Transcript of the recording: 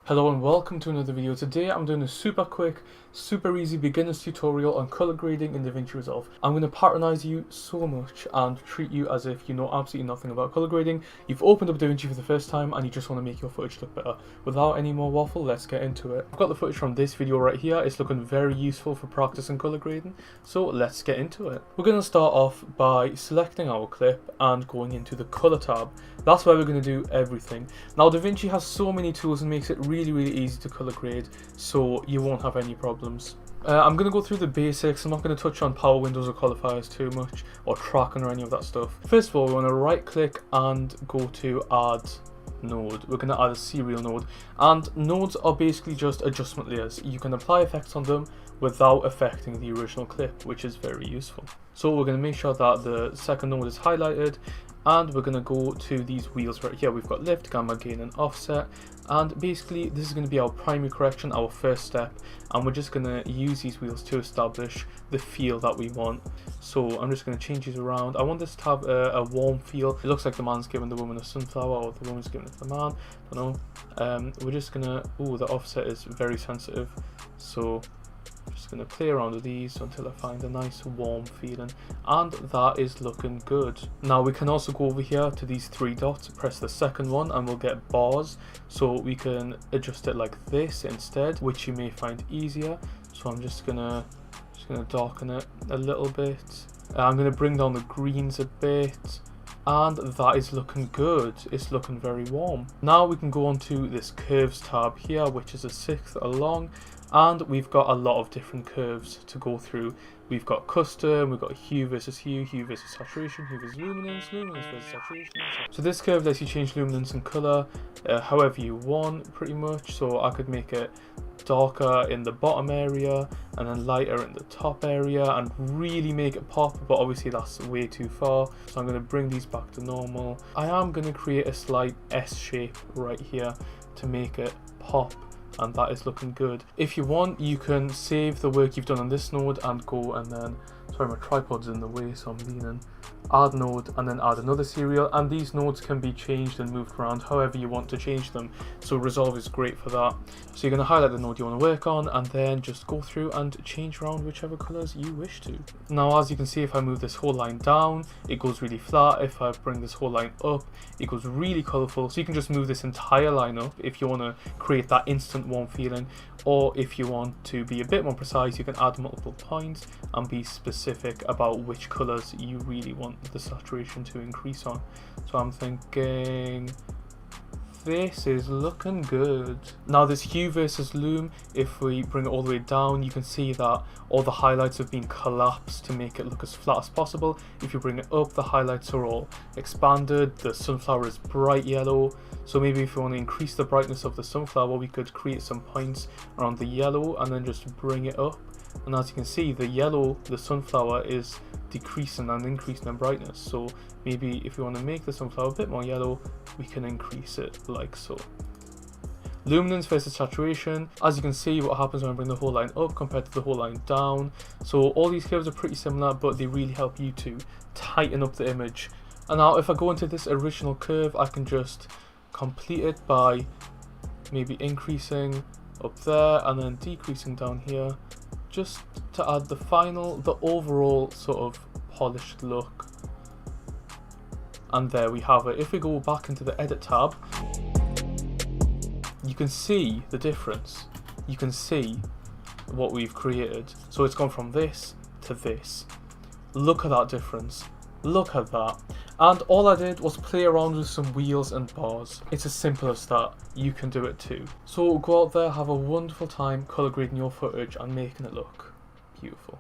Hello and welcome to another video. Today I'm doing a super quick, super easy beginner's tutorial on color grading in Davinci Resolve. I'm going to patronize you so much and treat you as if you know absolutely nothing about color grading. You've opened up Davinci for the first time and you just want to make your footage look better. Without any more waffle, let's get into it. I've got the footage from this video right here. It's looking very useful for practicing color grading, so let's get into it. We're going to start off by selecting our clip and going into the color tab. That's where we're going to do everything. Now Davinci has so many tools and makes it really easy to color grade, so you won't have any problems. I'm going to go through the basics. I'm not going to touch on power windows or qualifiers too much, or tracking or any of that stuff. First of all, we want to right click and go to add node. We're going to add a serial node, and nodes are basically just adjustment layers. You can apply effects on them without affecting the original clip, which is very useful. So we're going to make sure that the second node is highlighted, and we're going to go to these wheels right here. We've got lift, gamma, gain and offset, and basically this is going to be our primary correction, our first step, and we're just going to use these wheels to establish the feel that we want. So I'm just going to change these around. I want this to have a warm feel. It looks like the man's giving the woman a sunflower, or the woman's giving it to the man, I don't know. We're just going to, the offset is very sensitive, so I'm just going to play around with these until I find a nice warm feeling, and that is looking good. Now we can also go over here to these three dots, press the second one, and we'll get bars, so we can adjust it like this instead, which you may find easier. So I'm just gonna darken it a little bit. I'm going to bring down the greens a bit, and that is looking good. It's looking very warm. Now we can go on to this curves tab here, which is a 6th along, and we've got a lot of different curves to go through. We've got custom, we've got hue versus hue, hue versus saturation, hue versus luminance, luminance versus saturation. So this curve lets you change luminance and color however you want, pretty much. So I could make it darker in the bottom area and then lighter in the top area and really make it pop, but obviously that's way too far, so I'm going to bring these back to normal. I am going to create a slight S shape right here to make it pop, and that is looking good. If you want, you can save the work you've done on this node and go and then, sorry, my tripod's in the way so I'm leaning, add node and then add another serial, and these nodes can be changed and moved around however you want to change them, so Resolve is great for that. So you're going to highlight the node you want to work on and then just go through and change around whichever colors you wish to. Now as you can see, if I move this whole line down, it goes really flat. If I bring this whole line up, it goes really colorful. So you can just move this entire line up if you want to create that instant warm feeling, or if you want to be a bit more precise, you can add multiple points and be specific about which colors you really want the saturation to increase on. So I'm thinking this is looking good. Now this hue versus loom, if we bring it all the way down, you can see that all the highlights have been collapsed to make it look as flat as possible. If you bring it up, the highlights are all expanded. The sunflower is bright yellow, so maybe if you want to increase the brightness of the sunflower, we could create some points around the yellow and then just bring it up. And as you can see, the yellow, the sunflower, is decreasing and increasing in brightness. So maybe if we want to make the sunflower a bit more yellow, we can increase it like so. Luminance versus saturation. As you can see, what happens when I bring the whole line up compared to the whole line down. So all these curves are pretty similar, but they really help you to tighten up the image. And now if I go into this original curve, I can just complete it by maybe increasing up there and then decreasing down here, just to add the overall sort of polished look. And there we have it. If we go back into the edit tab, you can see the difference. You can see what we've created. So it's gone from this to this. Look at that difference. Look at that. And all I did was play around with some wheels and bars. It's as simple as that. You can do it too. So go out there, have a wonderful time color grading your footage and making it look beautiful.